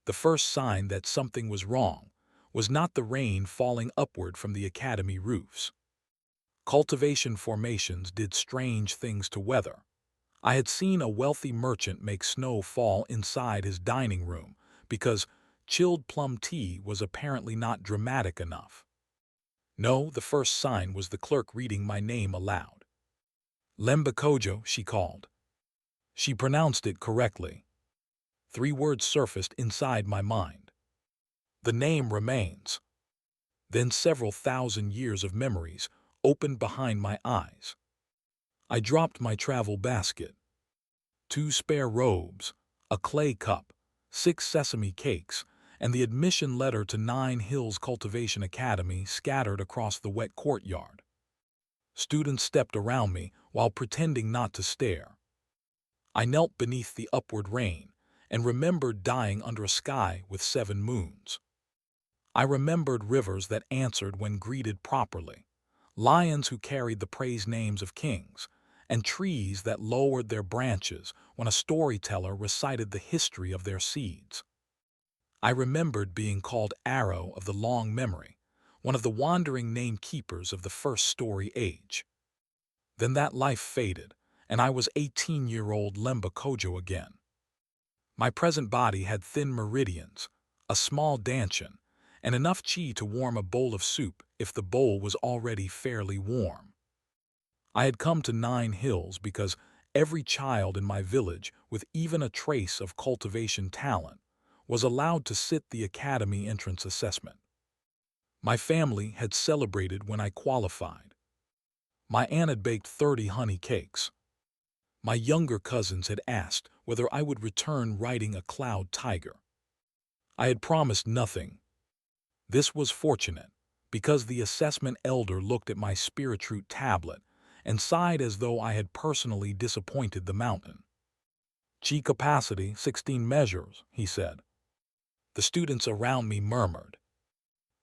The first sign that something was wrong was not the rain falling upward from the academy roofs. Cultivation formations did strange things to weather. I had seen a wealthy merchant make snow fall inside his dining room because chilled plum tea was apparently not dramatic enough. No, the first sign was the clerk reading my name aloud. Lemba Kojo, she called. She pronounced it correctly. 3 words surfaced inside my mind. The name remains. Then several thousand years of memories opened behind my eyes. I dropped my travel basket. 2 spare robes, a clay cup, 6 sesame cakes, and the admission letter to Nine Hills Cultivation Academy scattered across the wet courtyard. Students stepped around me while pretending not to stare. I knelt beneath the upward rain and remembered dying under a sky with 7 moons. I remembered rivers that answered when greeted properly, lions who carried the praise names of kings, and trees that lowered their branches when a storyteller recited the history of their seeds. I remembered being called Arrow of the Long Memory, one of the wandering name-keepers of the first story age. Then that life faded, and I was 18-year-old Lemba Kojo again. My present body had thin meridians, a small dantian, and enough chi to warm a bowl of soup if the bowl was already fairly warm. I had come to Nine Hills because every child in my village with even a trace of cultivation talent was allowed to sit the academy entrance assessment. My family had celebrated when I qualified. My aunt had baked 30 honey cakes. My younger cousins had asked whether I would return riding a cloud tiger. I had promised nothing. This was fortunate, because the assessment elder looked at my spiritroot tablet and sighed as though I had personally disappointed the mountain. Chi capacity, 16 measures, he said. The students around me murmured.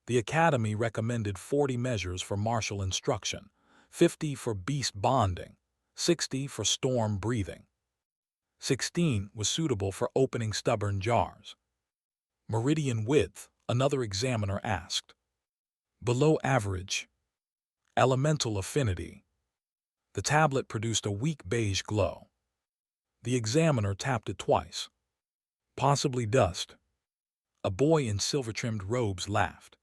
The academy recommended 40 measures for martial instruction, 50 for beast bonding, 60 for storm breathing. 16 was suitable for opening stubborn jars. Meridian width, another examiner asked. Below average. Elemental affinity. The tablet produced a weak beige glow. The examiner tapped it twice. Possibly dust. A boy in silver-trimmed robes laughed.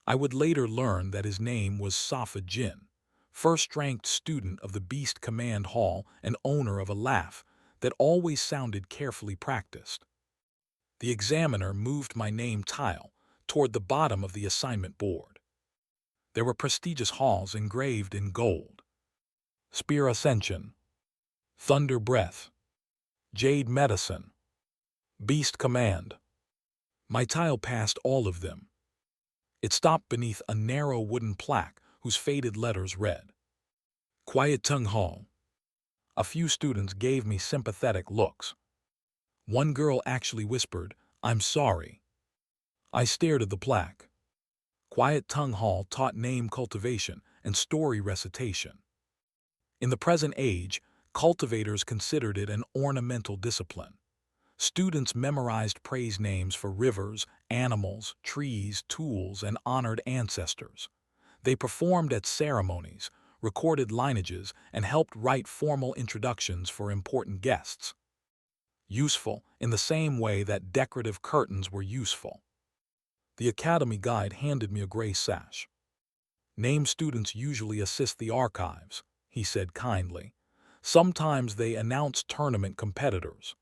I would later learn that his name was Safa Jin, first-ranked student of the Beast Command Hall and owner of a laugh that always sounded carefully practiced. The examiner moved my name tile toward the bottom of the assignment board. There were prestigious halls engraved in gold. Spear Ascension, Thunder Breath, Jade Medicine, Beast Command. My tile passed all of them. It stopped beneath a narrow wooden plaque whose faded letters read, Quiet Tongue Hall. A few students gave me sympathetic looks. One girl actually whispered, I'm sorry. I stared at the plaque. Quiet Tongue Hall taught name cultivation and story recitation. In the present age, cultivators considered it an ornamental discipline. Students memorized praise names for rivers, animals, trees, tools, and honored ancestors. They performed at ceremonies, recorded lineages, and helped write formal introductions for important guests. Useful in the same way that decorative curtains were useful. The academy guide handed me a gray sash. Name students usually assist the archives, he said kindly. Sometimes they announce tournament competitors.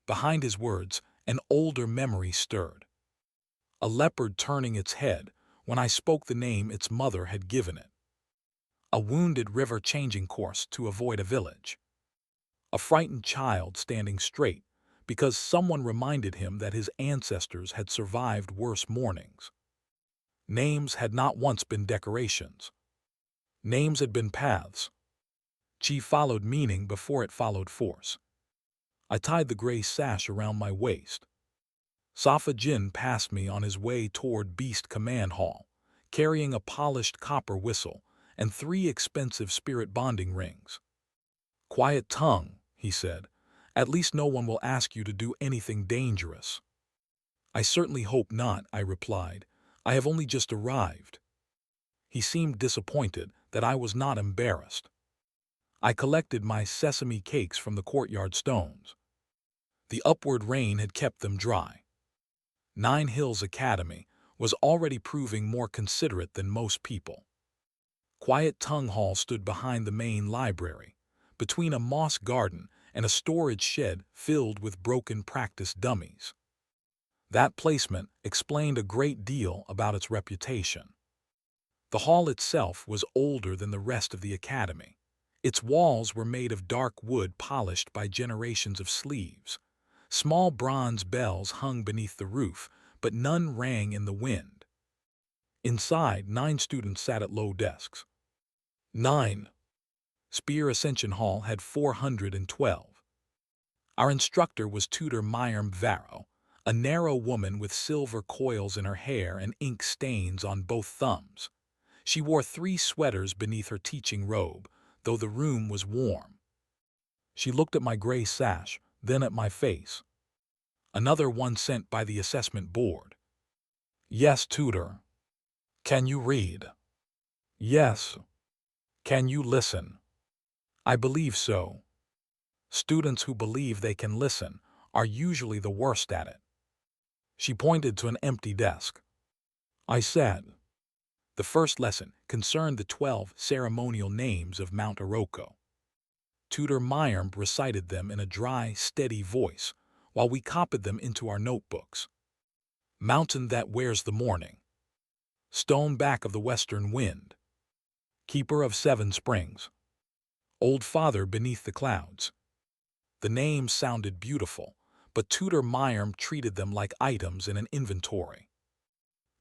Behind his words, an older memory stirred. A leopard turning its head when I spoke the name its mother had given it. A wounded river changing course to avoid a village. A frightened child standing straight because someone reminded him that his ancestors had survived worse mornings. Names had not once been decorations. Names had been paths. Chi followed meaning before it followed force. I tied the gray sash around my waist. Safa Jin passed me on his way toward Beast Command Hall, carrying a polished copper whistle and 3 expensive spirit bonding rings. Quiet tongue, he said. At least no one will ask you to do anything dangerous. I certainly hope not, I replied. I have only just arrived. He seemed disappointed that I was not embarrassed. I collected my sesame cakes from the courtyard stones. The upward rain had kept them dry. Nine Hills Academy was already proving more considerate than most people. Quiet Tongue Hall stood behind the main library, between a moss garden and a storage shed filled with broken practice dummies. That placement explained a great deal about its reputation. The hall itself was older than the rest of the academy. Its walls were made of dark wood polished by generations of sleeves. Small bronze bells hung beneath the roof, but none rang in the wind. Inside, 9 students sat at low desks. 9. Spear Ascension Hall had 412. Our instructor was Tutor Myram Varro, a narrow woman with silver coils in her hair and ink stains on both thumbs. She wore 3 sweaters beneath her teaching robe, though the room was warm. She looked at my gray sash, then at my face. Another one sent by the assessment board. Yes, tutor. Can you read? Yes. Can you listen? I believe so. Students who believe they can listen are usually the worst at it. She pointed to an empty desk. I said. The first lesson concerned the 12 ceremonial names of Mount Iroko. Tutor Myram recited them in a dry, steady voice, while we copied them into our notebooks. Mountain that wears the morning. Stone back of the western wind. Keeper of 7 springs. Old father beneath the clouds. The names sounded beautiful, but Tutor Myram treated them like items in an inventory.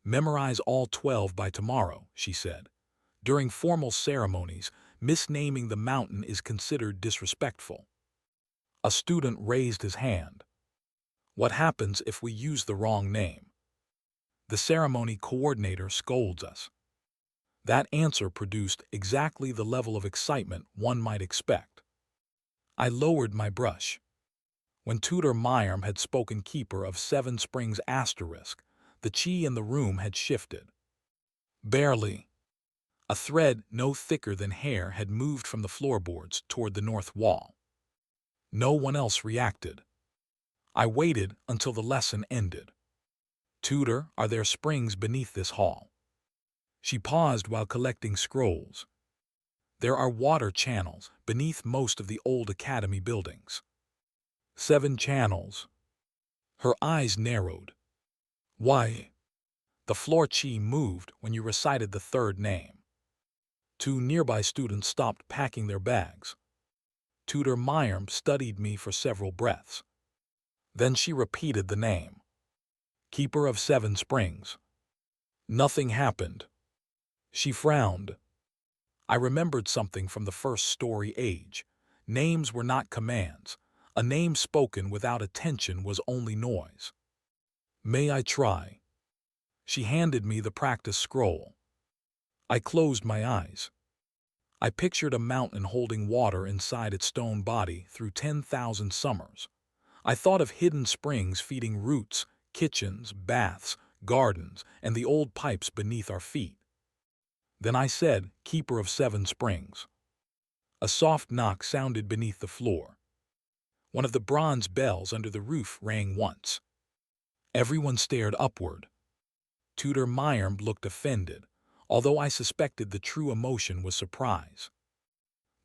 Memorize all 12 by tomorrow, she said. During formal ceremonies, misnaming the mountain is considered disrespectful. A student raised his hand. What happens if we use the wrong name? The ceremony coordinator scolds us. That answer produced exactly the level of excitement one might expect. I lowered my brush. When Tutor Myram had spoken Keeper of 7 Springs asterisk, the chi in the room had shifted. Barely. A thread no thicker than hair had moved from the floorboards toward the north wall. No one else reacted. I waited until the lesson ended. Tutor, are there springs beneath this hall? She paused while collecting scrolls. There are water channels beneath most of the old academy buildings. 7 channels. Her eyes narrowed. Why? The floor chi moved when you recited the 3rd name. 2 nearby students stopped packing their bags. Tutor Myram studied me for several breaths. Then she repeated the name. Keeper of 7 springs. Nothing happened. She frowned. I remembered something from the first story age. Names were not commands. A name spoken without attention was only noise. May I try? She handed me the practice scroll. I closed my eyes. I pictured a mountain holding water inside its stone body through 10,000 summers. I thought of hidden springs feeding roots, kitchens, baths, gardens, and the old pipes beneath our feet. Then I said, Keeper of 7 springs. A soft knock sounded beneath the floor. One of the bronze bells under the roof rang once. Everyone stared upward. Tutor Myram looked offended, although I suspected the true emotion was surprise.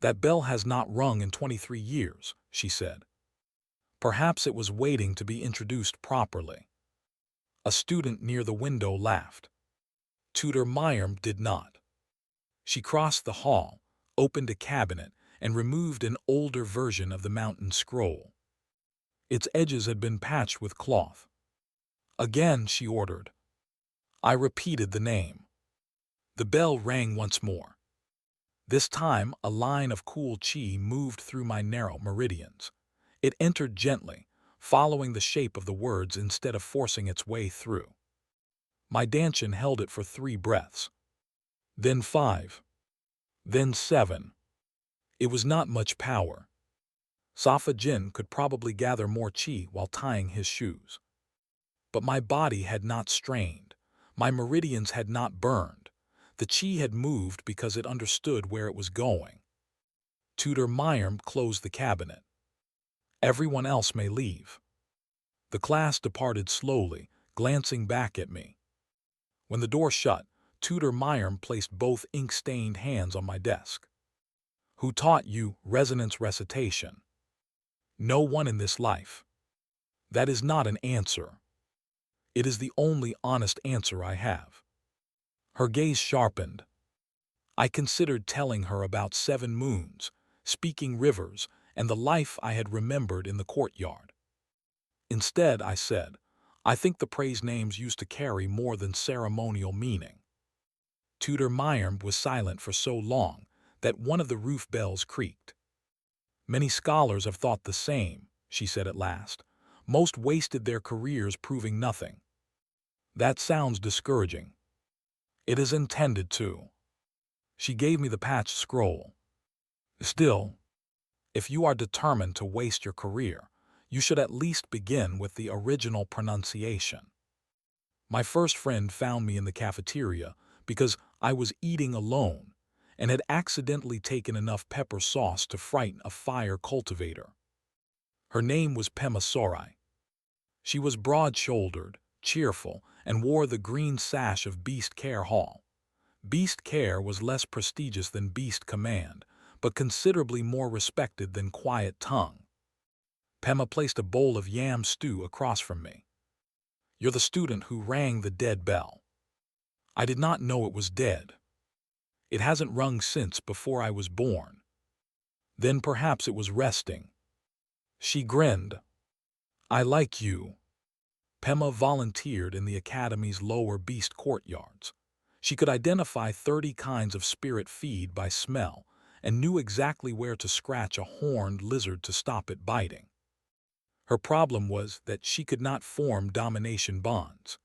That bell has not rung in 23 years, she said. Perhaps it was waiting to be introduced properly. A student near the window laughed. Tutor Myram did not. She crossed the hall, opened a cabinet, and removed an older version of the mountain scroll. Its edges had been patched with cloth. Again, she ordered. I repeated the name. The bell rang once more. This time, a line of cool chi moved through my narrow meridians. It entered gently, following the shape of the words instead of forcing its way through. My dantian held it for 3 breaths. Then 5. Then 7. It was not much power. Safa Jin could probably gather more chi while tying his shoes. but my body had not strained. My meridians had not burned. The chi had moved because it understood where it was going. Tutor Mayerm closed the cabinet. Everyone else may leave. The class departed slowly, glancing back at me. When the door shut, Tutor Mayerm placed both ink-stained hands on my desk. Who taught you resonance recitation? No one in this life. That is not an answer. It is the only honest answer I have. Her gaze sharpened. I considered telling her about 7 moons, speaking rivers, and the life I had remembered in the courtyard. Instead, I said, I think the praise names used to carry more than ceremonial meaning. Tutor Mayerm was silent for so long that one of the roof bells creaked. Many scholars have thought the same, she said at last. Most wasted their careers proving nothing. That sounds discouraging. It is intended to. She gave me the patched scroll. Still, if you are determined to waste your career, you should at least begin with the original pronunciation. My first friend found me in the cafeteria because I was eating alone and had accidentally taken enough pepper sauce to frighten a fire cultivator. Her name was Pema Sorai. She was broad-shouldered, cheerful, and wore the green sash of Beast Care Hall. Beast Care was less prestigious than Beast Command, but considerably more respected than Quiet Tongue. Pema placed a bowl of yam stew across from me. You're the student who rang the dead bell. I did not know it was dead. It hasn't rung since before I was born. Then perhaps it was resting. She grinned. I like you. Pema volunteered in the Academy's lower beast courtyards. She could identify 30 kinds of spirit feed by smell and knew exactly where to scratch a horned lizard to stop it biting. Her problem was that she could not form domination bonds.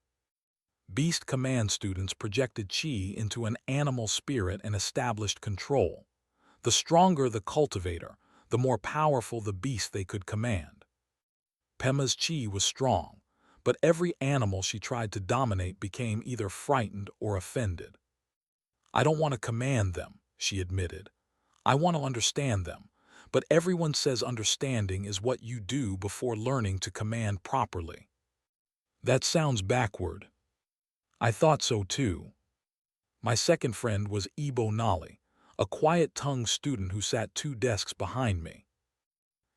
Beast Command students projected chi into an animal spirit and established control. The stronger the cultivator, the more powerful the beast they could command. Pema's chi was strong, but every animal she tried to dominate became either frightened or offended. I don't want to command them, she admitted. I want to understand them, but everyone says understanding is what you do before learning to command properly. That sounds backward. I thought so too. My second friend was Ibo Nali, a quiet-tongued student who sat 2 desks behind me.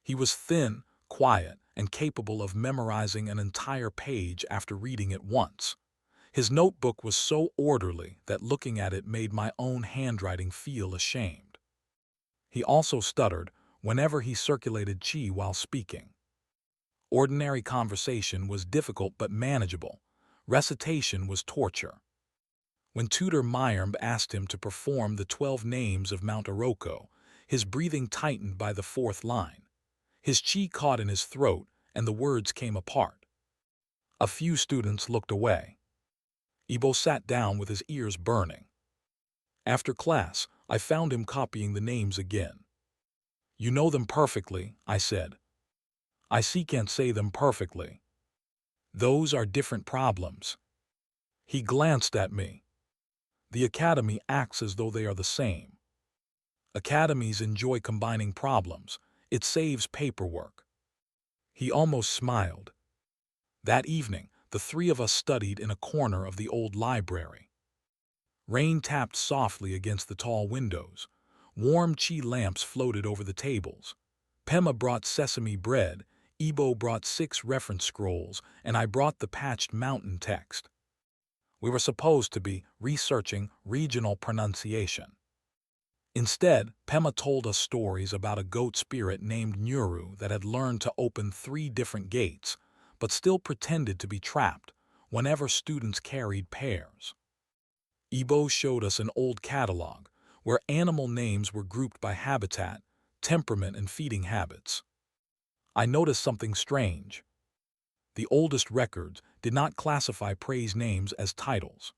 He was thin, quiet, and capable of memorizing an entire page after reading it once. His notebook was so orderly that looking at it made my own handwriting feel ashamed. He also stuttered whenever he circulated chi while speaking. Ordinary conversation was difficult but manageable. Recitation was torture. When Tutor Mayerm asked him to perform the 12 names of Mount Iroko, his breathing tightened by the 4th line. His chi caught in his throat, and the words came apart. A few students looked away. Ibo sat down with his ears burning. After class, I found him copying the names again. You know them perfectly, I said. I can't say them perfectly. Those are different problems. He glanced at me. The Academy acts as though they are the same. Academies enjoy combining problems. It saves paperwork. He almost smiled. That evening, the 3 of us studied in a corner of the old library. Rain tapped softly against the tall windows. Warm chi lamps floated over the tables. Pema brought sesame bread, Ibo brought 6 reference scrolls, and I brought the patched mountain text. We were supposed to be researching regional pronunciation. Instead, Pema told us stories about a goat spirit named Nyuru that had learned to open 3 different gates, but still pretended to be trapped whenever students carried pairs. Ibo showed us an old catalog where animal names were grouped by habitat, temperament, and feeding habits. I noticed something strange. The oldest records did not classify praise names as titles.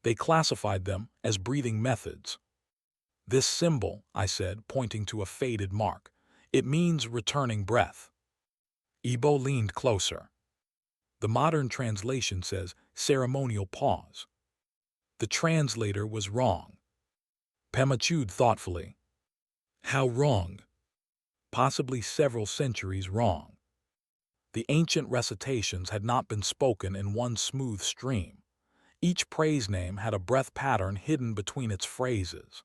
They classified them as breathing methods. This symbol, I said, pointing to a faded mark, it means returning breath. Ibo leaned closer. The modern translation says ceremonial pause. The translator was wrong. Pema chewed thoughtfully. How wrong? Possibly several centuries wrong. The ancient recitations had not been spoken in one smooth stream. Each praise name had a breath pattern hidden between its phrases.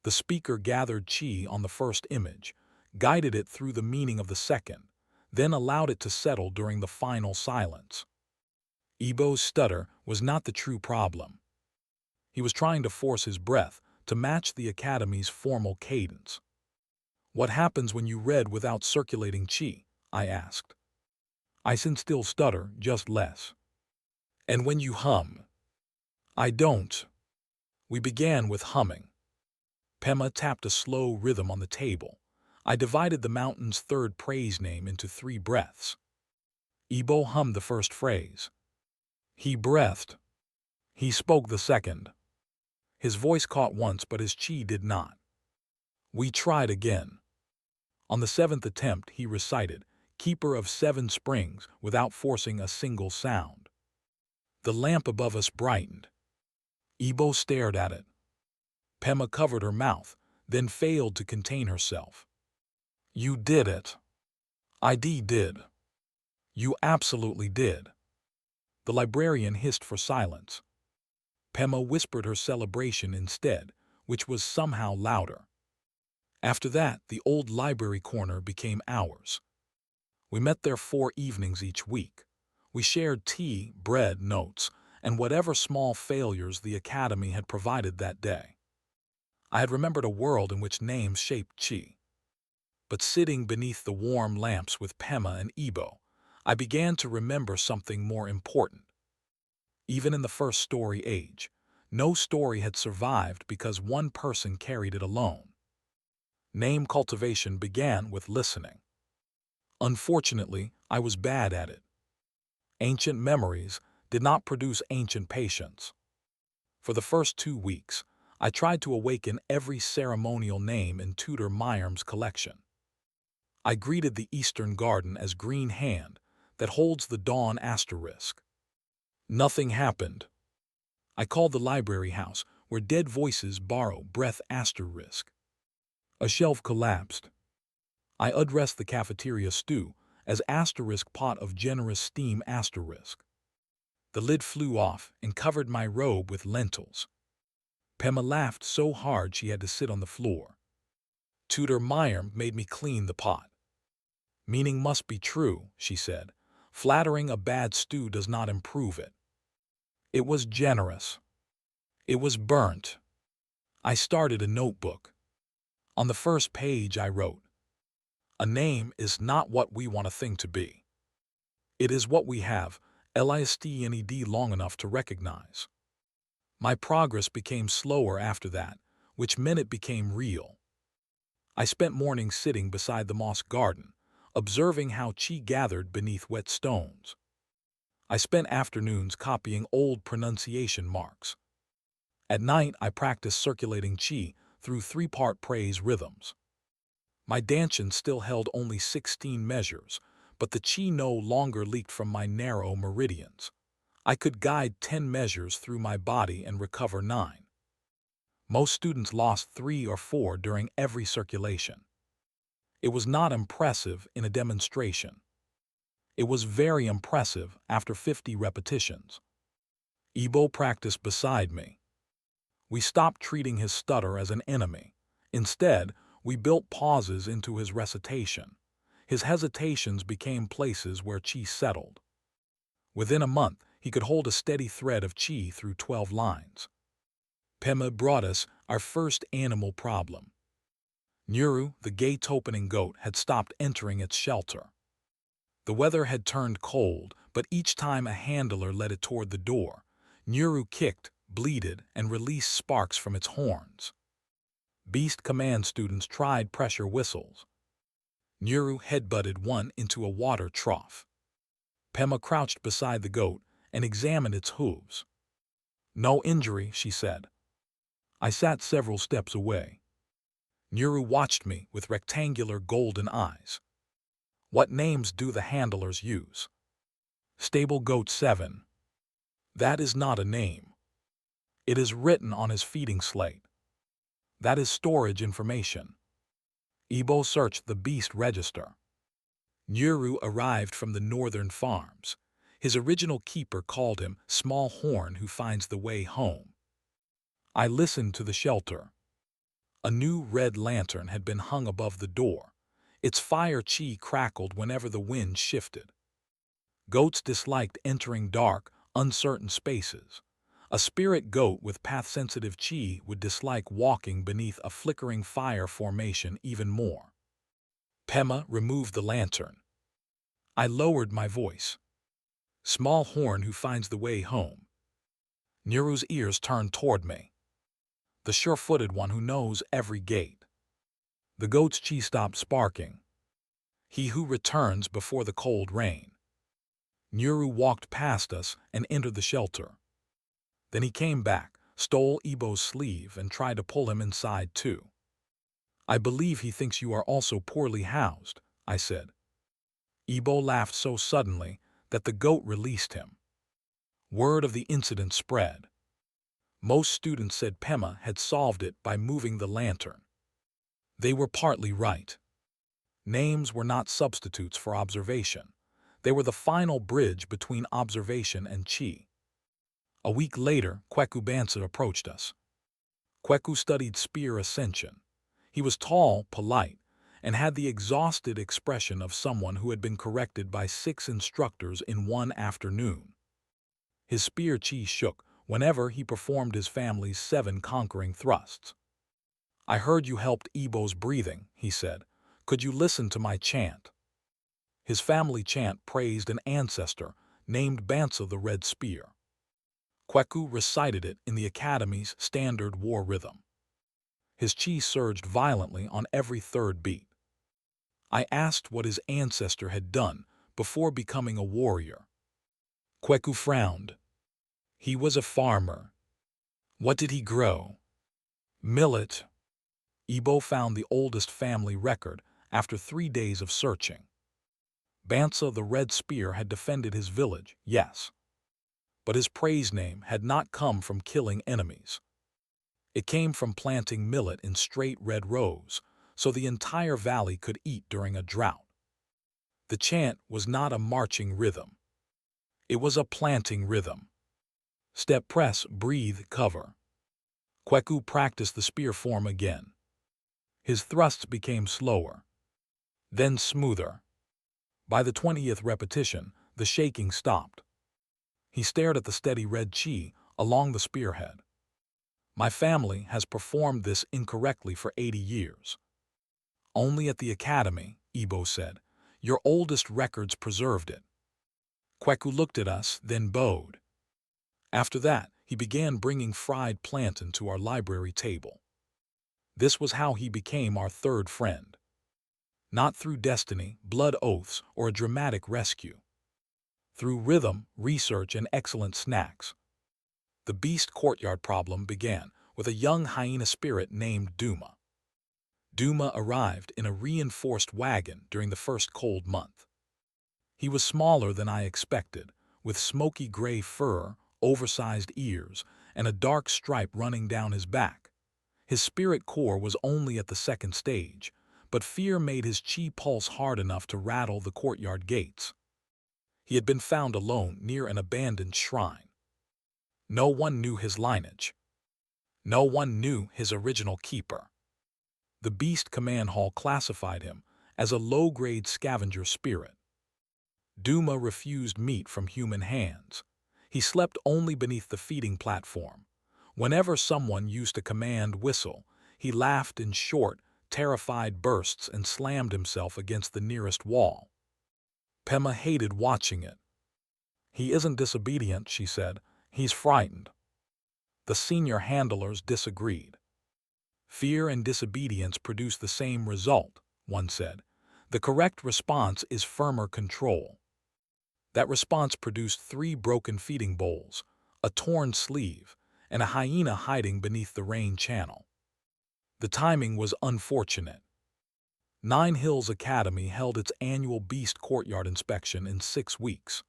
The speaker gathered chi on the first image, guided it through the meaning of the second, then allowed it to settle during the final silence. Ibo's stutter was not the true problem. He was trying to force his breath to match the Academy's formal cadence. What happens when you read without circulating chi? I asked. I can still stutter, just less. And when you hum? I don't. We began with humming. Pema tapped a slow rhythm on the table. I divided the mountain's third praise name into 3 breaths. Ibo hummed the first phrase. He breathed. He spoke the second. His voice caught once, but his chi did not. We tried again. On the 7th attempt, he recited, Keeper of 7 Springs, without forcing a single sound. The lamp above us brightened. Ibo stared at it. Pema covered her mouth, then failed to contain herself. You did it. I did. You absolutely did. The librarian hissed for silence. Pema whispered her celebration instead, which was somehow louder. After that, the old library corner became ours. We met there 4 evenings each week. We shared tea, bread, notes, and whatever small failures the Academy had provided that day. I had remembered a world in which names shaped chi. But sitting beneath the warm lamps with Pema and Ibo, I began to remember something more important. Even in the first story age, no story had survived because one person carried it alone. Name cultivation began with listening. Unfortunately, I was bad at it. Ancient memories did not produce ancient patience. For the first 2 weeks, I tried to awaken every ceremonial name in Tutor Meyer's collection. I greeted the Eastern Garden as Green Hand that holds the dawn asterisk. Nothing happened. I called the library house where dead voices borrow breath asterisk. A shelf collapsed. I addressed the cafeteria stew as asterisk pot of generous steam asterisk. The lid flew off and covered my robe with lentils. Pema laughed so hard she had to sit on the floor. Tutor Meyer made me clean the pot. Meaning must be true, she said. Flattering a bad stew does not improve it. It was generous. It was burnt. I started a notebook. On the first page I wrote, a name is not what we want a thing to be. It is what we have, listned long enough to recognize. My progress became slower after that, which meant it became real. I spent mornings sitting beside the moss garden, observing how chi gathered beneath wet stones. I spent afternoons copying old pronunciation marks. At night, I practiced circulating chi through 3-part praise rhythms. My dantian still held only 16 measures, but the chi no longer leaked from my narrow meridians. I could guide 10 measures through my body and recover 9. Most students lost 3 or 4 during every circulation. It was not impressive in a demonstration. It was very impressive after 50 repetitions. Ibo practiced beside me. We stopped treating his stutter as an enemy. Instead, we built pauses into his recitation. His hesitations became places where chi settled. Within a month, he could hold a steady thread of chi through 12 lines. Pema brought us our first animal problem. Nuru, the gate-opening goat, had stopped entering its shelter. The weather had turned cold, but each time a handler led it toward the door, Nuru kicked, bleated, and released sparks from its horns. Beast Command students tried pressure whistles. Nuru headbutted one into a water trough. Pema crouched beside the goat and examined its hooves. No injury, she said. I sat several steps away. Nuru watched me with rectangular golden eyes. What names do the handlers use? Stable Goat 7. That is not a name. It is written on his feeding slate. That is storage information. Ibo searched the beast register. Nuru arrived from the northern farms. His original keeper called him Small Horn who finds the way home. I listened to the shelter. A new red lantern had been hung above the door. Its fire chi crackled whenever the wind shifted. Goats disliked entering dark, uncertain spaces. A spirit goat with path-sensitive chi would dislike walking beneath a flickering fire formation even more. Pema removed the lantern. I lowered my voice. Small Horn who finds the way home. Nuru's ears turned toward me. The sure-footed one who knows every gate. The goat's chi stopped sparking. He who returns before the cold rain. Nuru walked past us and entered the shelter. Then he came back, stole Ibo's sleeve, and tried to pull him inside too. I believe he thinks you are also poorly housed, I said. Ibo laughed so suddenly that the goat released him. Word of the incident spread. Most students said Pema had solved it by moving the lantern. They were partly right. Names were not substitutes for observation. They were the final bridge between observation and chi. A week later, Kweku Bansa approached us. Kweku studied spear ascension. He was tall, polite, and had the exhausted expression of someone who had been corrected by 6 instructors in one afternoon. His spear chi shook whenever he performed his family's 7 conquering thrusts. I heard you helped Ibo's breathing, he said. Could you listen to my chant? His family chant praised an ancestor named Bansa the Red Spear. Kweku recited it in the Academy's standard war rhythm. His chi surged violently on every third beat. I asked what his ancestor had done before becoming a warrior. Kweku frowned. He was a farmer. What did he grow? Millet. Ibo found the oldest family record after 3 days of searching. Bansa the Red Spear had defended his village, yes. But his praise name had not come from killing enemies. It came from planting millet in straight red rows, so the entire valley could eat during a drought. The chant was not a marching rhythm. It was a planting rhythm. Step, press, breathe, cover. Kweku practiced the spear form again. His thrusts became slower, then smoother. By the 20th repetition, the shaking stopped. He stared at the steady red chi along the spearhead. My family has performed this incorrectly for 80 years. Only at the academy, Ibo said. Your oldest records preserved it. Kweku looked at us, then bowed. After that, he began bringing fried plantain to our library table. This was how he became our third friend. Not through destiny, blood oaths, or a dramatic rescue. Through rhythm, research, and excellent snacks. The beast courtyard problem began with a young hyena spirit named Duma. Duma arrived in a reinforced wagon during the first cold month. He was smaller than I expected, with smoky gray fur, oversized ears, and a dark stripe running down his back. His spirit core was only at the 2nd stage, but fear made his chi pulse hard enough to rattle the courtyard gates. He had been found alone near an abandoned shrine. No one knew his lineage. No one knew his original keeper. The Beast Command Hall classified him as a low-grade scavenger spirit. Duma refused meat from human hands. He slept only beneath the feeding platform. Whenever someone used a command whistle, he laughed in short, terrified bursts and slammed himself against the nearest wall. Pema hated watching it. He isn't disobedient, she said. He's frightened. The senior handlers disagreed. Fear and disobedience produce the same result, one said. The correct response is firmer control. That response produced 3 broken feeding bowls, a torn sleeve, and a hyena hiding beneath the rain channel. The timing was unfortunate. Nine Hills Academy held its annual Beast Courtyard inspection in 6 weeks.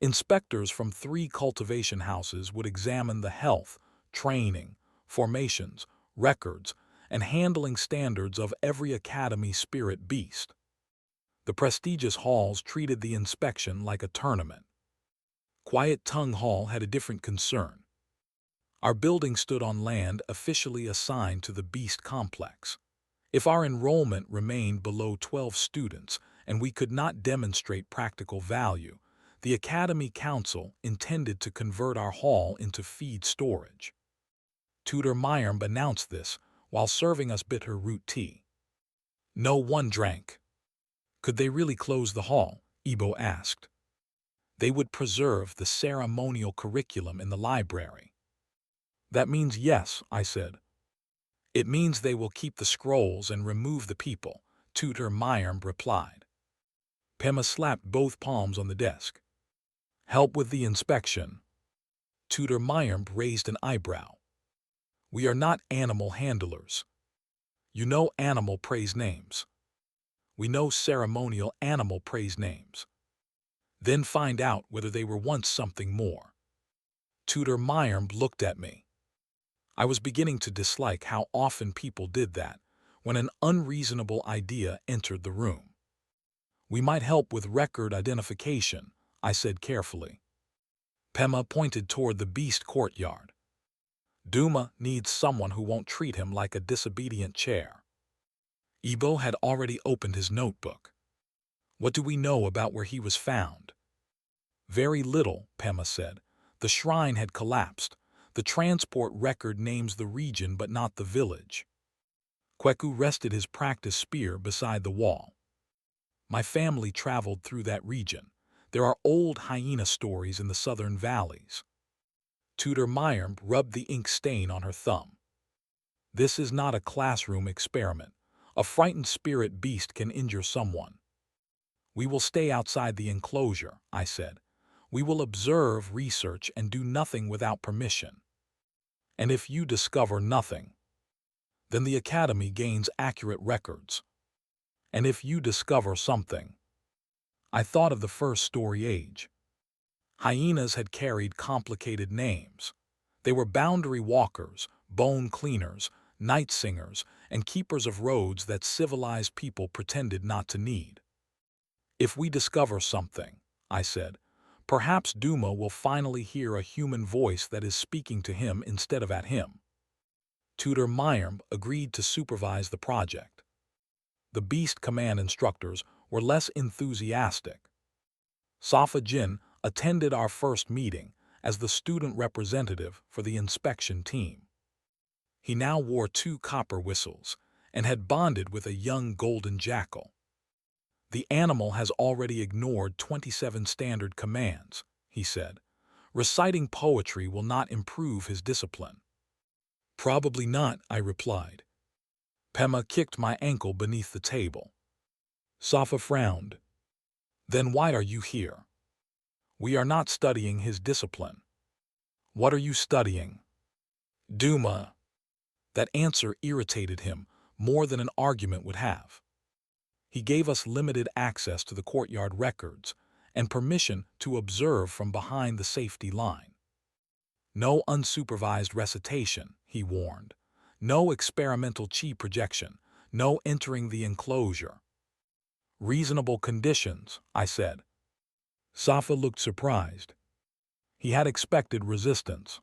Inspectors from 3 cultivation houses would examine the health, training, formations, records, and handling standards of every academy spirit beast. The prestigious halls treated the inspection like a tournament. Quiet Tongue Hall had a different concern. Our building stood on land officially assigned to the beast complex. If our enrollment remained below 12 students and we could not demonstrate practical value, the Academy Council intended to convert our hall into feed storage. Tutor Myrmb announced this while serving us bitter root tea. No one drank. Could they really close the hall? Ebo asked. They would preserve the ceremonial curriculum in the library. That means yes, I said. It means they will keep the scrolls and remove the people, Tutor Myrmb replied. Pema slapped both palms on the desk. Help with the inspection. Tutor Myrmb raised an eyebrow. We are not animal handlers. You know animal praise names. We know ceremonial animal praise names. Then find out whether they were once something more. Tutor Myrmb looked at me. I was beginning to dislike how often people did that when an unreasonable idea entered the room. We might help with record identification, I said carefully. Pema pointed toward the beast courtyard. Duma needs someone who won't treat him like a disobedient chair. Ebo had already opened his notebook. What do we know about where he was found? Very little, Pema said. The shrine had collapsed. The transport record names the region but not the village. Kweku rested his practice spear beside the wall. My family traveled through that region. There are old hyena stories in the southern valleys. Tutor Myrmb rubbed the ink stain on her thumb. This is not a classroom experiment. A frightened spirit beast can injure someone. We will stay outside the enclosure, I said. We will observe, research, and do nothing without permission. And if you discover nothing, then the Academy gains accurate records. And if you discover something, I thought of the first story age. Hyenas had carried complicated names. They were boundary walkers, bone cleaners, night singers, and keepers of roads that civilized people pretended not to need. If we discover something, I said, perhaps Duma will finally hear a human voice that is speaking to him instead of at him. Tutor Myrmb agreed to supervise the project. The Beast Command instructors were less enthusiastic. Safa Jin attended our first meeting as the student representative for the inspection team. He now wore 2 copper whistles and had bonded with a young golden jackal. The animal has already ignored 27 standard commands, he said. Reciting poetry will not improve his discipline. Probably not, I replied. Pema kicked my ankle beneath the table. Safa frowned. Then why are you here? We are not studying his discipline. What are you studying? Duma. That answer irritated him more than an argument would have. He gave us limited access to the courtyard records and permission to observe from behind the safety line. No unsupervised recitation, he warned. No experimental chi projection. No entering the enclosure. Reasonable conditions, I said. Safa looked surprised. He had expected resistance.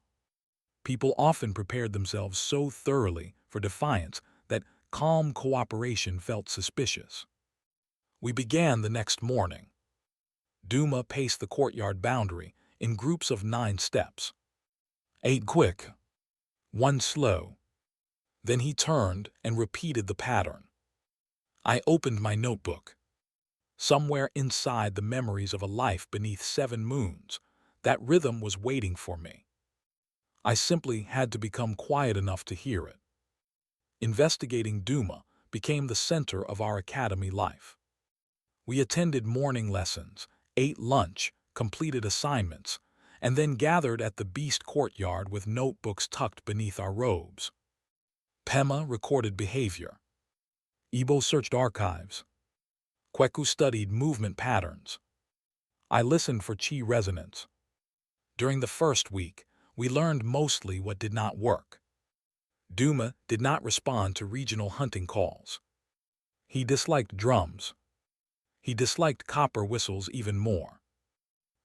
People often prepared themselves so thoroughly for defiance that calm cooperation felt suspicious. We began the next morning. Duma paced the courtyard boundary in groups of 9 steps. 8 quick, 1 slow. Then he turned and repeated the pattern. I opened my notebook. Somewhere inside the memories of a life beneath 7 moons, that rhythm was waiting for me. I simply had to become quiet enough to hear it. Investigating Duma became the center of our academy life. We attended morning lessons, ate lunch, completed assignments, and then gathered at the beast courtyard with notebooks tucked beneath our robes. Pema recorded behavior. Ebo searched archives. Kweku studied movement patterns. I listened for chi resonance. During the first week, we learned mostly what did not work. Duma did not respond to regional hunting calls. He disliked drums. He disliked copper whistles even more.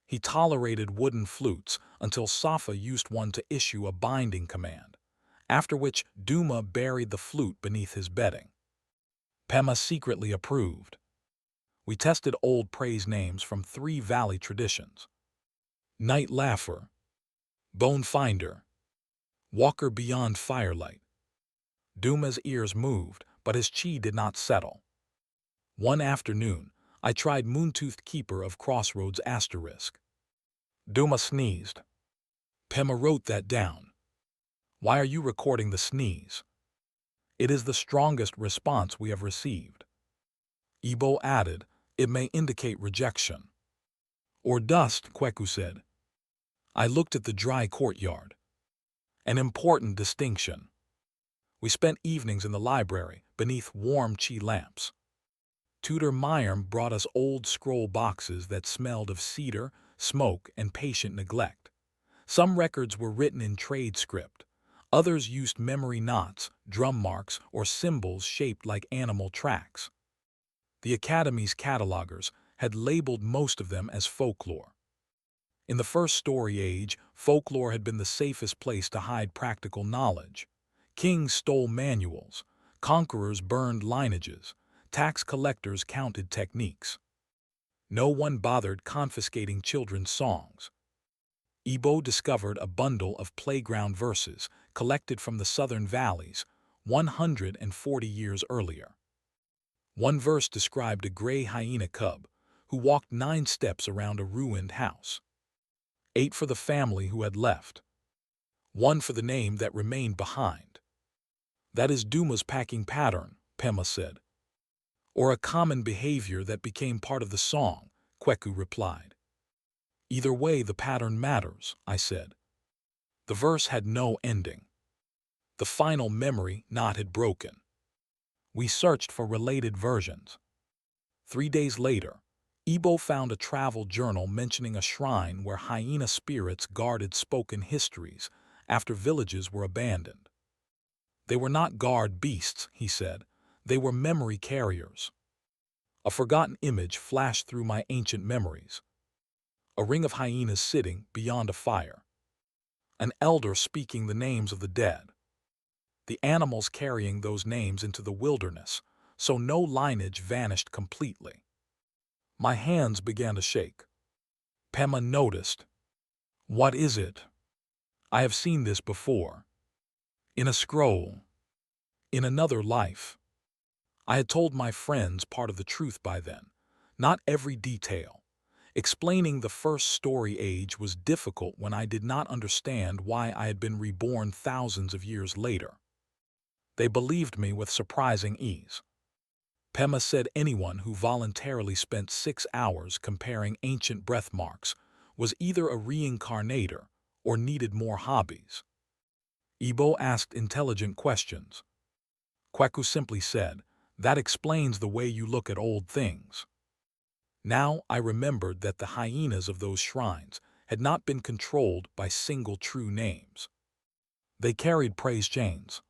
He tolerated wooden flutes until Safa used one to issue a binding command, after which Duma buried the flute beneath his bedding. Pema secretly approved. We tested old praise names from 3 valley traditions: Night Laugher, Bone Finder, Walker Beyond Firelight. Duma's ears moved, but his chi did not settle. One afternoon, I tried Moontoothed Keeper of Crossroads Asterisk. Duma sneezed. Pema wrote that down. Why are you recording the sneeze? It is the strongest response we have received. Ibo added, it may indicate rejection. Or dust, Kweku said. I looked at the dry courtyard. An important distinction. We spent evenings in the library, beneath warm chi lamps. Tutor Mayerm brought us old scroll boxes that smelled of cedar, smoke, and patient neglect. Some records were written in trade script. Others used memory knots, drum marks, or symbols shaped like animal tracks. The Academy's catalogers had labeled most of them as folklore. In the first story age, folklore had been the safest place to hide practical knowledge. Kings stole manuals, conquerors burned lineages, tax collectors counted techniques. No one bothered confiscating children's songs. Ibo discovered a bundle of playground verses collected from the southern valleys 140 years earlier. One verse described a gray hyena cub who walked 9 steps around a ruined house. 8 for the family who had left. 1 for the name that remained behind. That is Duma's packing pattern, Pema said. Or a common behavior that became part of the song, Kweku replied. Either way, the pattern matters, I said. The verse had no ending. The final memory knot had broken. We searched for related versions. 3 days later, Ibo found a travel journal mentioning a shrine where hyena spirits guarded spoken histories after villages were abandoned. They were not guard beasts, he said. They were memory carriers. A forgotten image flashed through my ancient memories. A ring of hyenas sitting beyond a fire. An elder speaking the names of the dead. The animals carrying those names into the wilderness, so no lineage vanished completely. My hands began to shake. Pema noticed. What is it? I have seen this before. In a scroll. In another life. I had told my friends part of the truth by then, not every detail. Explaining the first story age was difficult when I did not understand why I had been reborn thousands of years later. They believed me with surprising ease. Pema said anyone who voluntarily spent 6 hours comparing ancient breath marks was either a reincarnator or needed more hobbies. Ibo asked intelligent questions. Kweku simply said, that explains the way you look at old things. Now I remembered that the hyenas of those shrines had not been controlled by single true names. They carried praise chains.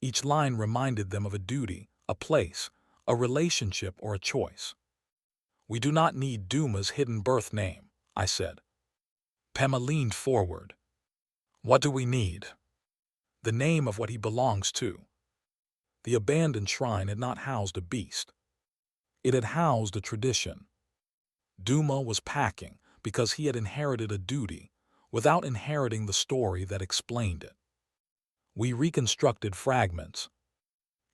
Each line reminded them of a duty, a place, a relationship, or a choice. We do not need Duma's hidden birth name, I said. Pema leaned forward. What do we need? The name of what he belongs to. The abandoned shrine had not housed a beast. It had housed a tradition. Duma was packing because he had inherited a duty without inheriting the story that explained it. We reconstructed fragments.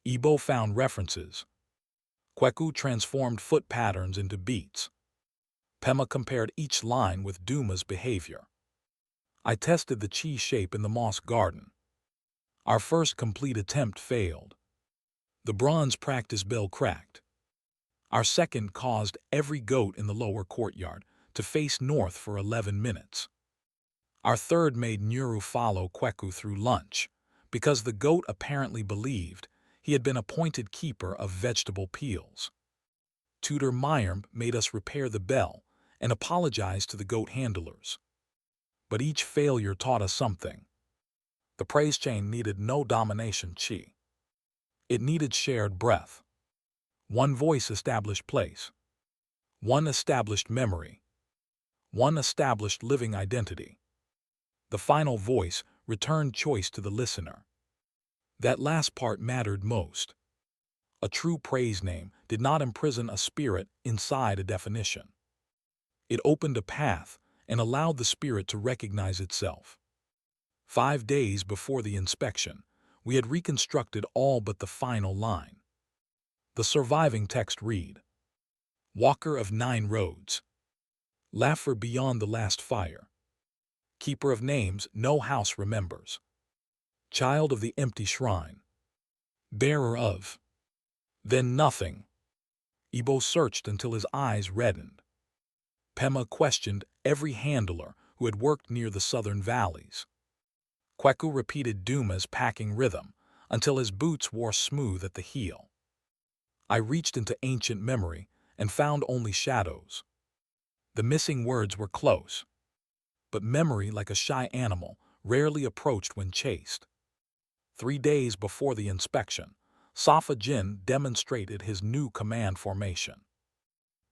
Ibo found references. Kweku transformed foot patterns into beats. Pema compared each line with Duma's behavior. I tested the chi shape in the moss garden. Our first complete attempt failed. The bronze practice bell cracked. Our second caused every goat in the lower courtyard to face north for 11 minutes. Our third made Nyuru follow Kweku through lunch, because the goat apparently believed he had been appointed keeper of vegetable peels. Tutor Mayerm made us repair the bell and apologized to the goat handlers. But each failure taught us something. The praise chain needed no domination chi. It needed shared breath. One voice established place. One established memory. One established living identity. The final voice returned choice to the listener. That last part mattered most. A true praise name did not imprison a spirit inside a definition. It opened a path and allowed the spirit to recognize itself. 5 days before the inspection, we had reconstructed all but the final line. The surviving text read, Walker of 9 roads. Laugher beyond the last fire. Keeper of names no house remembers. Child of the empty shrine. Bearer of. Then nothing. Ibo searched until his eyes reddened. Pema questioned every handler who had worked near the southern valleys. Kweku repeated Duma's packing rhythm until his boots wore smooth at the heel. I reached into ancient memory and found only shadows. The missing words were close, but memory, like a shy animal, rarely approached when chased. 3 days before the inspection, Safa Jin demonstrated his new command formation.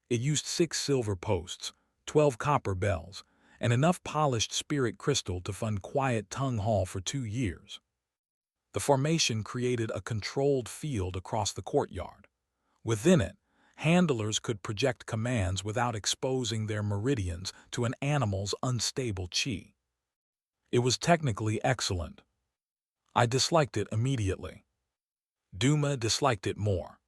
It used 6 silver posts, 12 copper bells, and enough polished spirit crystal to fund Quiet Tongue Hall for 2 years. The formation created a controlled field across the courtyard. Within it, handlers could project commands without exposing their meridians to an animal's unstable chi. It was technically excellent. I disliked it immediately. Duma disliked it more.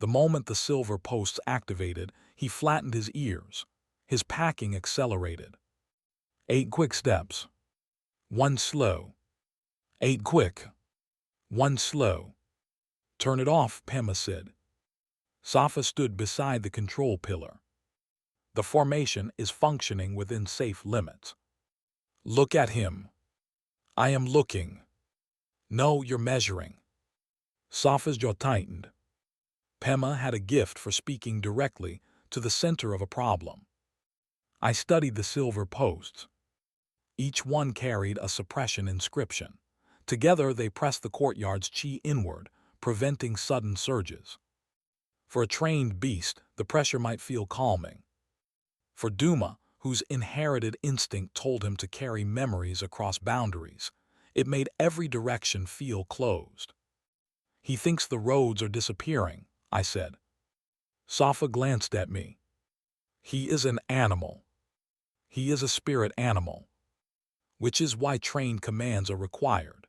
The moment the silver posts activated, he flattened his ears. His packing accelerated. 8 quick steps. 1 slow. 8 quick. 1 slow. Turn it off, Pema said. Safa stood beside the control pillar. The formation is functioning within safe limits. Look at him. I am looking. No, you're measuring. Safa's jaw tightened. Pema had a gift for speaking directly to the center of a problem. I studied the silver posts. Each one carried a suppression inscription. Together they pressed the courtyard's chi inward, preventing sudden surges. For a trained beast, the pressure might feel calming. For Duma, whose inherited instinct told him to carry memories across boundaries, it made every direction feel closed. He thinks the roads are disappearing, I said. Safa glanced at me. He is an animal. He is a spirit animal. Which is why trained commands are required.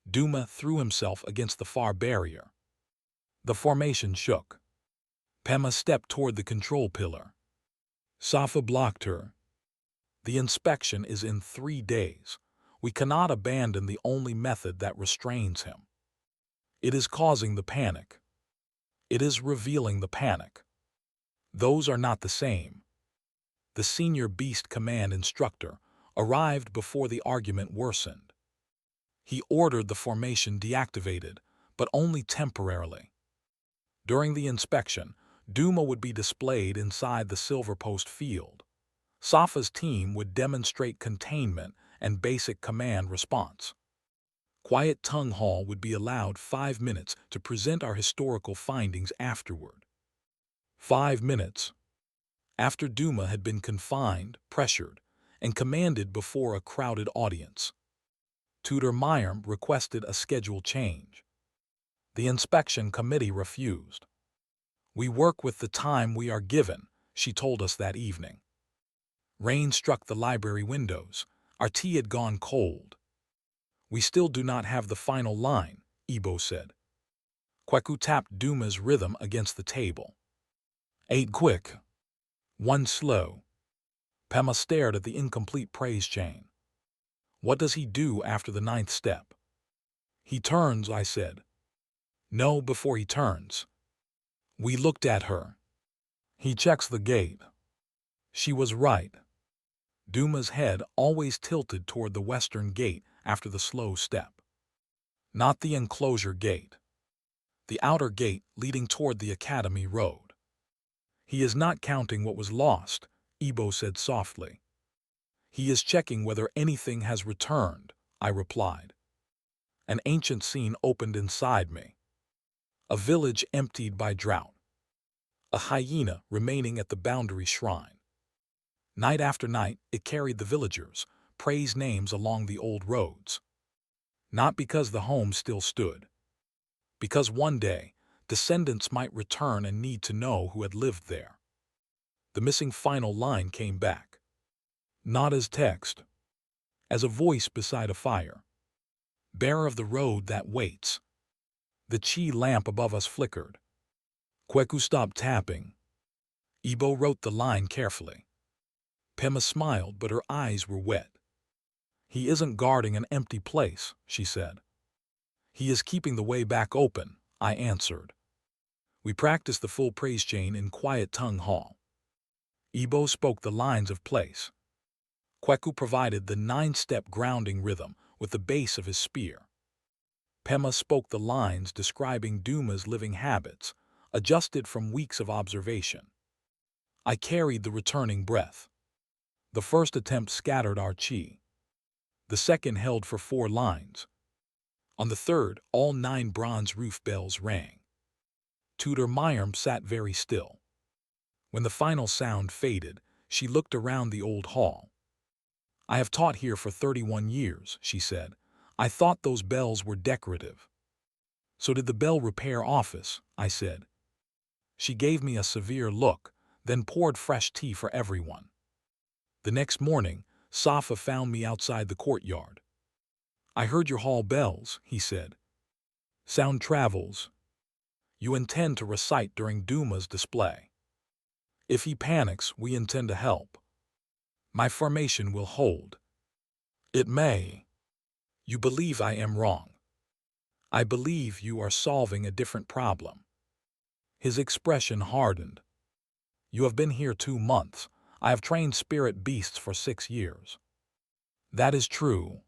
Duma threw himself against the far barrier. The formation shook. Pema stepped toward the control pillar. Safa blocked her. The inspection is in 3 days. We cannot abandon the only method that restrains him. It is causing the panic. It is revealing the panic. Those are not the same. The senior beast command instructor arrived before the argument worsened. He ordered the formation deactivated, but only temporarily. During the inspection, Duma would be displayed inside the silver post field. Safa's team would demonstrate containment and basic command response. Quiet Tongue Hall would be allowed 5 minutes to present our historical findings afterward. 5 minutes. After Duma had been confined, pressured, and commanded before a crowded audience. Tutor Mayerm requested a schedule change. The inspection committee refused. We work with the time we are given, she told us that evening. Rain struck the library windows. Our tea had gone cold. We still do not have the final line, Ibo said. Kweku tapped Duma's rhythm against the table. 8 quick. 1 slow. Pema stared at the incomplete praise chain. What does he do after the 9th step? He turns, I said. No, before he turns. We looked at her. He checks the gate. She was right. Duma's head always tilted toward the western gate after the slow step. Not the enclosure gate. The outer gate leading toward the academy road. He is not counting what was lost, Ibo said softly. He is checking whether anything has returned, I replied. An ancient scene opened inside me. A village emptied by drought. A hyena remaining at the boundary shrine. Night after night, it carried the villagers, praised names along the old roads. Not because the home still stood. Because one day, descendants might return and need to know who had lived there. The missing final line came back. Not as text. As a voice beside a fire. Bearer of the road that waits. The chi lamp above us flickered. Kweku stopped tapping. Ibo wrote the line carefully. Pema smiled, but her eyes were wet. He isn't guarding an empty place, she said. He is keeping the way back open, I answered. We practiced the full praise chain in quiet tongue hall. Ibo spoke the lines of place. Kweku provided the 9-step grounding rhythm with the base of his spear. Pema spoke the lines describing Duma's living habits, adjusted from weeks of observation. I carried the returning breath. The first attempt scattered our chi. The second held for 4 lines. On the third, all 9 bronze roof bells rang. Tutor Mayim sat very still. When the final sound faded, she looked around the old hall. I have taught here for 31 years, she said. I thought those bells were decorative. So did the bell repair office, I said. She gave me a severe look, then poured fresh tea for everyone. The next morning, Safa found me outside the courtyard. I heard your hall bells, he said. Sound travels. You intend to recite during Duma's display. If he panics, we intend to help. My formation will hold. It may. You believe I am wrong. I believe you are solving a different problem. His expression hardened. You have been here 2 months. I have trained spirit beasts for 6 years. That is true.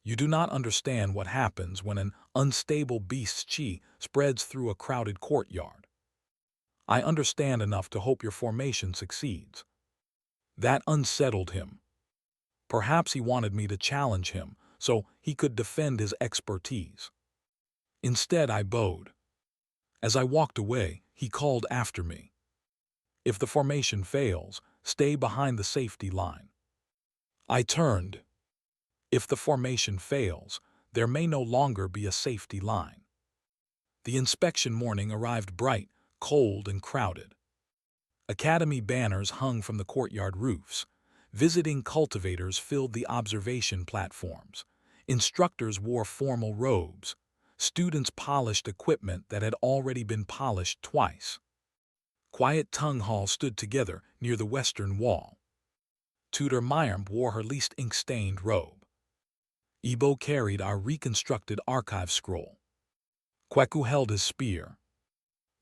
You do not understand what happens when an unstable beast's chi spreads through a crowded courtyard. I understand enough to hope your formation succeeds. That unsettled him. Perhaps he wanted me to challenge him so he could defend his expertise. Instead, I bowed. As I walked away, he called after me. If the formation fails, stay behind the safety line. I turned. If the formation fails, there may no longer be a safety line. The inspection morning arrived bright, cold, and crowded. Academy banners hung from the courtyard roofs. Visiting cultivators filled the observation platforms. Instructors wore formal robes. Students polished equipment that had already been polished twice. Quiet tongue hall stood together near the western wall. Tutor Mayim wore her least ink-stained robe. Ibo carried our reconstructed archive scroll. Kweku held his spear.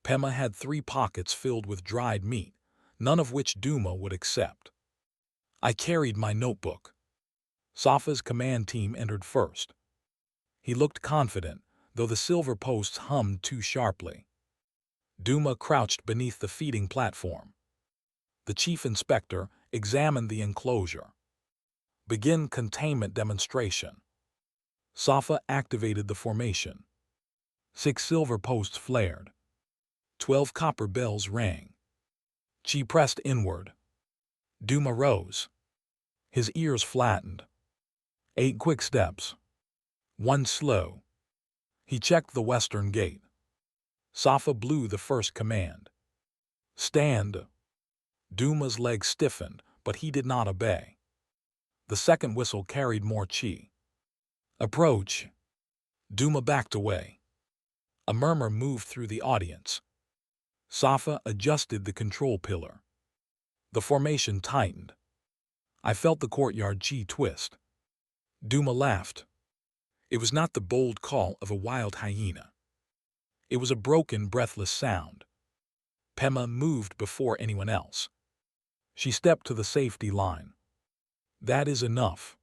Pema had 3 pockets filled with dried meat, none of which Duma would accept. I carried my notebook. Safa's command team entered first. He looked confident, though the silver posts hummed too sharply. Duma crouched beneath the feeding platform. The chief inspector examined the enclosure. Begin containment demonstration. Safa activated the formation. 6 silver posts flared. 12 copper bells rang. Chi pressed inward. Duma rose. His ears flattened. 8 quick steps. 1 slow. He checked the western gate. Safa blew the first command. Stand. Duma's legs stiffened, but he did not obey. The second whistle carried more chi. Approach. Duma backed away. A murmur moved through the audience. Safa adjusted the control pillar. The formation tightened. I felt the courtyard chi twist. Duma laughed. It was not the bold call of a wild hyena. It was a broken, breathless sound. Pema moved before anyone else. She stepped to the safety line. That is enough.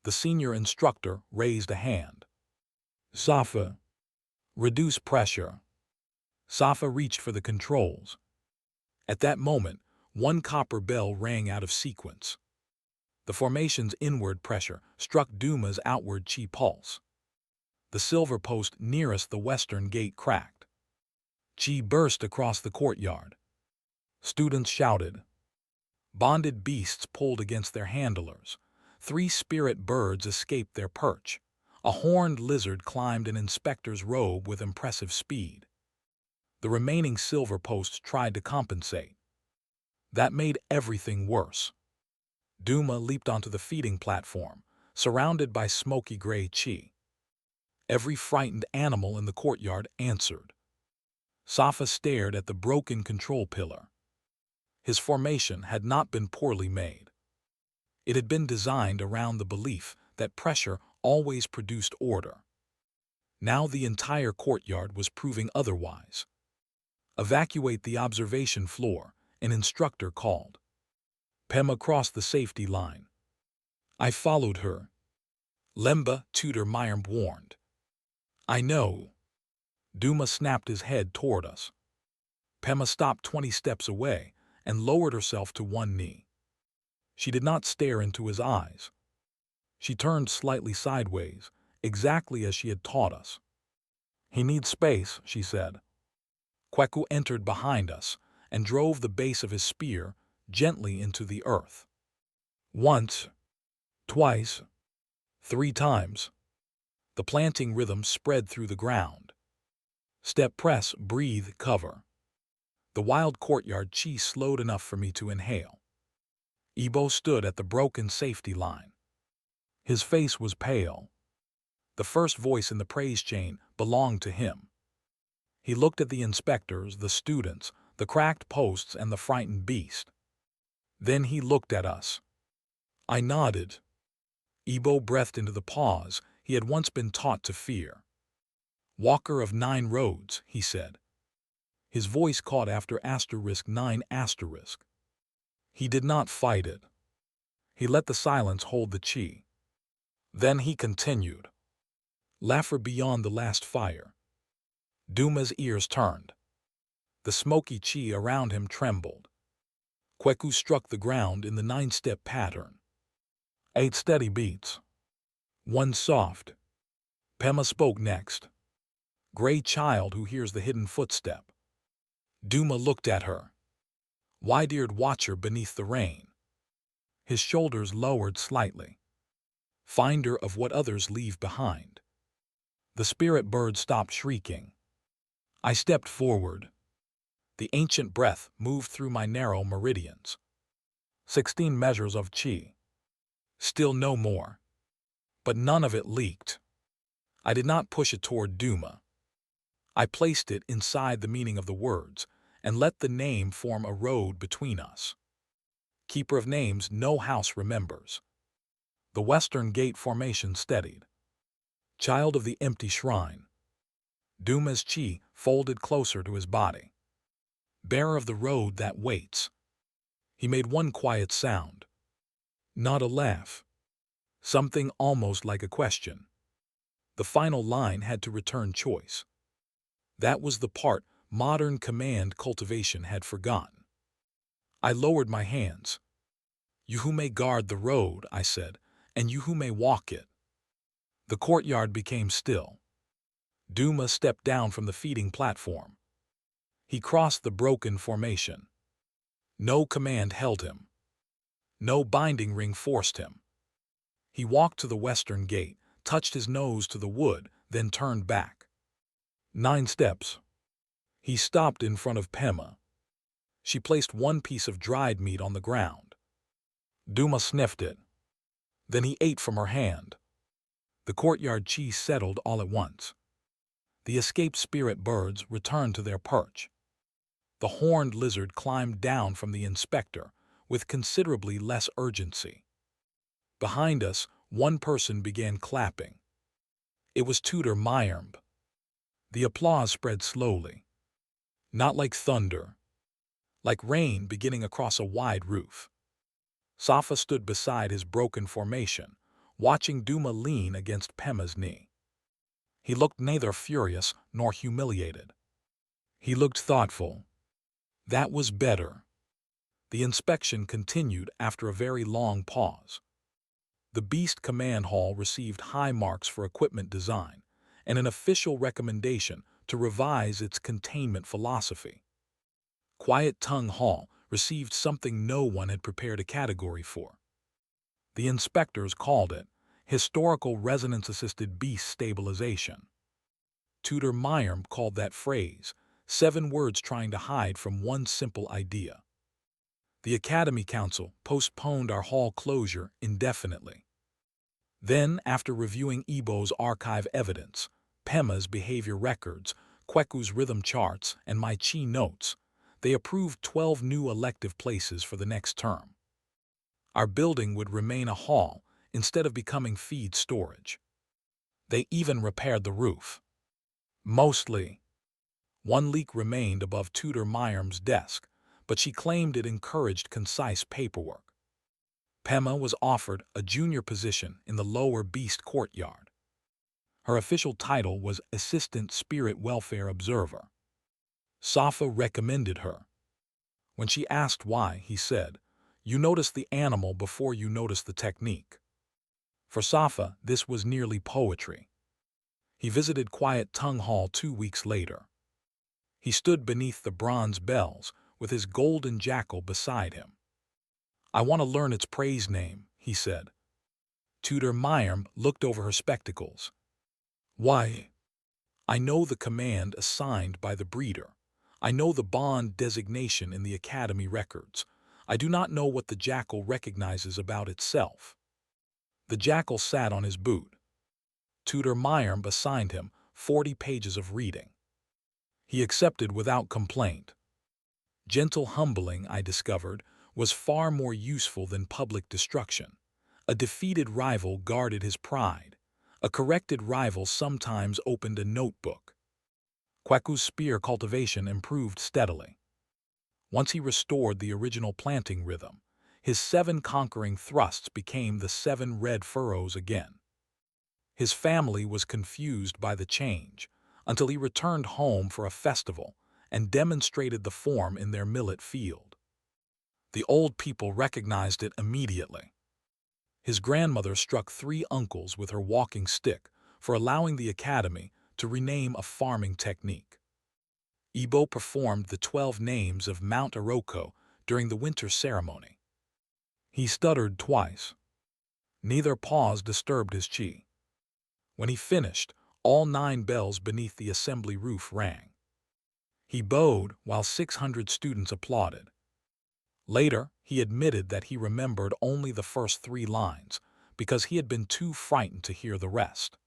The senior instructor raised a hand. Safa. Reduce pressure. Safa reached for the controls. At that moment, one copper bell rang out of sequence. The formation's inward pressure struck Duma's outward chi pulse. The silver post nearest the western gate cracked. Chi burst across the courtyard. Students shouted. Bonded beasts pulled against their handlers. 3 spirit birds escaped their perch. A horned lizard climbed an inspector's robe with impressive speed. The remaining silver posts tried to compensate. That made everything worse. Duma leaped onto the feeding platform, surrounded by smoky gray chi. Every frightened animal in the courtyard answered. Safa stared at the broken control pillar. His formation had not been poorly made. It had been designed around the belief that pressure always produced order. Now the entire courtyard was proving otherwise. Evacuate the observation floor, an instructor called. Pema crossed the safety line. I followed her. Lemba, Tutor Myerm warned. I know. Duma snapped his head toward us. Pema stopped 20 steps away and lowered herself to one knee. She did not stare into his eyes. She turned slightly sideways, exactly as she had taught us. He needs space, she said. Kweku entered behind us and drove the base of his spear gently into the earth. Once, twice, 3 times. The planting rhythm spread through the ground. Step, press, breathe, cover. The wild courtyard chi slowed enough for me to inhale. Ibo stood at the broken safety line. His face was pale. The first voice in the praise chain belonged to him. He looked at the inspectors, the students, the cracked posts, and the frightened beast. Then he looked at us. I nodded. Ibo breathed into the pause he had once been taught to fear. Walker of 9 roads, he said. His voice caught after *9 asterisk. He did not fight it. He let the silence hold the chi. Then he continued. Laughter beyond the last fire. Duma's ears turned. The smoky chi around him trembled. Kweku struck the ground in the 9-step pattern. 8 steady beats. 1 soft. Pema spoke next. Gray child who hears the hidden footstep. Duma looked at her. Wide-eared watcher beneath the rain. His shoulders lowered slightly. Finder of what others leave behind. The spirit bird stopped shrieking. I stepped forward. The ancient breath moved through my narrow meridians. 16 measures of chi. Still no more. But none of it leaked. I did not push it toward Duma. I placed it inside the meaning of the words and let the name form a road between us. Keeper of names no house remembers. The western gate formation steadied. Child of the empty shrine. Duma's chi folded closer to his body. Bearer of the road that waits. He made one quiet sound. Not a laugh. Something almost like a question. The final line had to return choice. That was the part modern command cultivation had forgotten. I lowered my hands. You who may guard the road, I said, and you who may walk it. The courtyard became still. Duma stepped down from the feeding platform. He crossed the broken formation. No command held him. No binding ring forced him. He walked to the western gate, touched his nose to the wood, then turned back. 9 steps. He stopped in front of Pema. She placed 1 piece of dried meat on the ground. Duma sniffed it. Then he ate from her hand. The courtyard chi settled all at once. The escaped spirit birds returned to their perch. The horned lizard climbed down from the inspector with considerably less urgency. Behind us, 1 person began clapping. It was Tutor Myerm. The applause spread slowly. Not like thunder. Like rain beginning across a wide roof. Safa stood beside his broken formation, watching Duma lean against Pema's knee. He looked neither furious nor humiliated. He looked thoughtful. That was better. The inspection continued after a very long pause. The Beast Command Hall received high marks for equipment design and an official recommendation to revise its containment philosophy. Quiet Tongue Hall received something no one had prepared a category for. The inspectors called it Historical Resonance-Assisted Beast Stabilization. Tutor Mayerm called that phrase 7 words trying to hide from one simple idea. The Academy Council postponed our hall closure indefinitely. Then, after reviewing Ibo's archive evidence, Pema's behavior records, Kweku's rhythm charts, and my chi notes, they approved 12 new elective places for the next term. Our building would remain a hall instead of becoming feed storage. They even repaired the roof. Mostly. One leak remained above Tutor Mayerm's desk, but she claimed it encouraged concise paperwork. Pema was offered a junior position in the lower Beast Courtyard. Her official title was Assistant Spirit Welfare Observer. Safa recommended her. When she asked why, he said, "You notice the animal before you notice the technique." For Safa, this was nearly poetry. He visited Quiet Tongue Hall 2 weeks later. He stood beneath the bronze bells with his golden jackal beside him. "I want to learn its praise name," he said. Tutor Mayerm looked over her spectacles. "Why?" "I know the command assigned by the breeder. I know the bond designation in the Academy records. I do not know what the jackal recognizes about itself." The jackal sat on his boot. Tutor Mayerm assigned him 40 pages of reading. He accepted without complaint. Gentle humbling, I discovered, was far more useful than public destruction. A defeated rival guarded his pride. A corrected rival sometimes opened a notebook. Kweku's spear cultivation improved steadily. Once he restored the original planting rhythm, his 7 conquering thrusts became the 7 red furrows again. His family was confused by the change until he returned home for a festival and demonstrated the form in their millet field. The old people recognized it immediately. His grandmother struck 3 uncles with her walking stick for allowing the academy to rename a farming technique. Ibo performed the 12 names of Mount Iroko during the winter ceremony. He stuttered twice. Neither pause disturbed his chi. When he finished, all 9 bells beneath the assembly roof rang. He bowed while 600 students applauded. Later, he admitted that he remembered only the first 3 lines because he had been too frightened to hear the rest.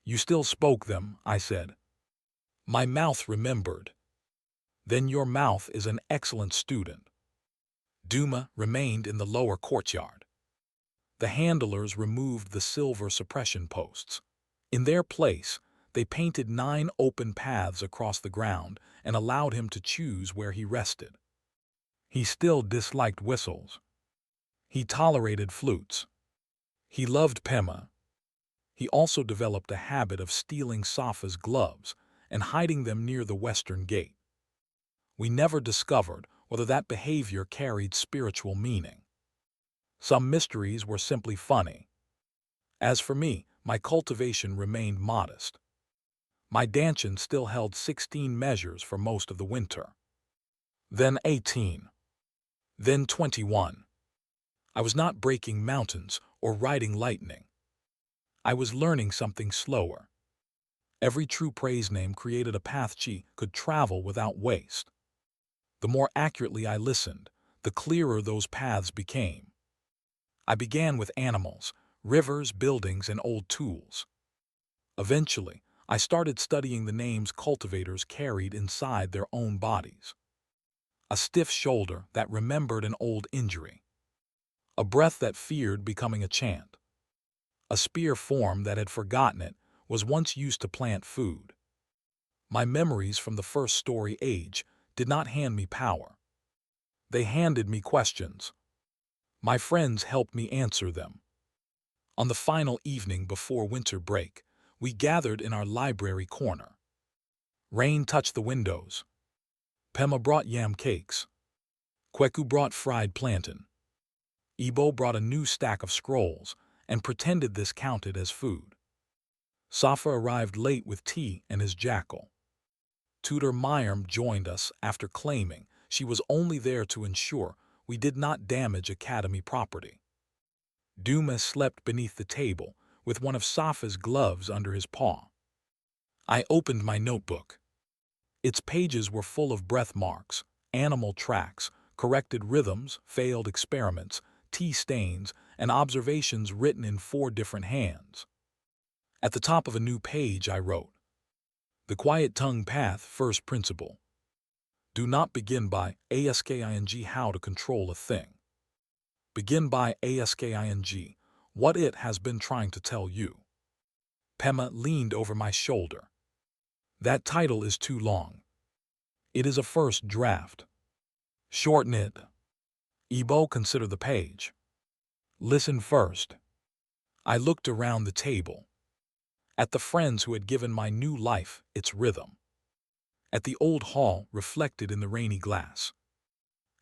"You still spoke them," I said. "My mouth remembered." "Then your mouth is an excellent student." Duma remained in the lower courtyard. The handlers removed the silver suppression posts. In their place, they painted 9 open paths across the ground and allowed him to choose where he rested. He still disliked whistles. He tolerated flutes. He loved Pema. He also developed a habit of stealing Safa's gloves and hiding them near the western gate. We never discovered whether that behavior carried spiritual meaning. Some mysteries were simply funny. As for me, my cultivation remained modest. My dantian still held 16 measures for most of the winter. Then 18. Then 21. I was not breaking mountains or riding lightning. I was learning something slower. Every true praise name created a path chi could travel without waste. The more accurately I listened, the clearer those paths became. I began with animals, rivers, buildings, and old tools. Eventually, I started studying the names cultivators carried inside their own bodies. A stiff shoulder that remembered an old injury. A breath that feared becoming a chant. A spear form that had forgotten it was once used to plant food. My memories from the first story age did not hand me power. They handed me questions. My friends helped me answer them. On the final evening before winter break, we gathered in our library corner. Rain touched the windows. Pema brought yam cakes. Kweku brought fried plantain. Ebo brought a new stack of scrolls and pretended this counted as food. Safa arrived late with tea and his jackal. Tutor Mayerm joined us after claiming she was only there to ensure we did not damage Academy property. Duma slept beneath the table with one of Safa's gloves under his paw. I opened my notebook. Its pages were full of breath marks, animal tracks, corrected rhythms, failed experiments, tea stains, and observations written in 4 different hands. At the top of a new page I wrote, "The Quiet Tongue Path First Principle. Do not begin by asking how to control a thing. Begin by asking what it has been trying to tell you." Pema leaned over my shoulder. "That title is too long. It is a first draft. Shorten it." Ebo considered the page. "Listen first." I looked around the table. At the friends who had given my new life its rhythm. At the old hall reflected in the rainy glass.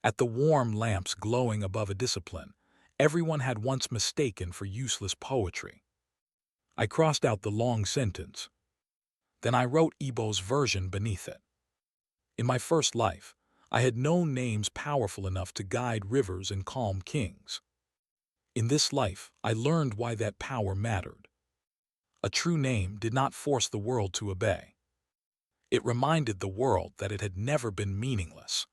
At the warm lamps glowing above a discipline everyone had once mistaken for useless poetry. I crossed out the long sentence. Then I wrote Ebo's version beneath it. In my first life, I had known names powerful enough to guide rivers and calm kings. In this life, I learned why that power mattered. A true name did not force the world to obey. It reminded the world that it had never been meaningless.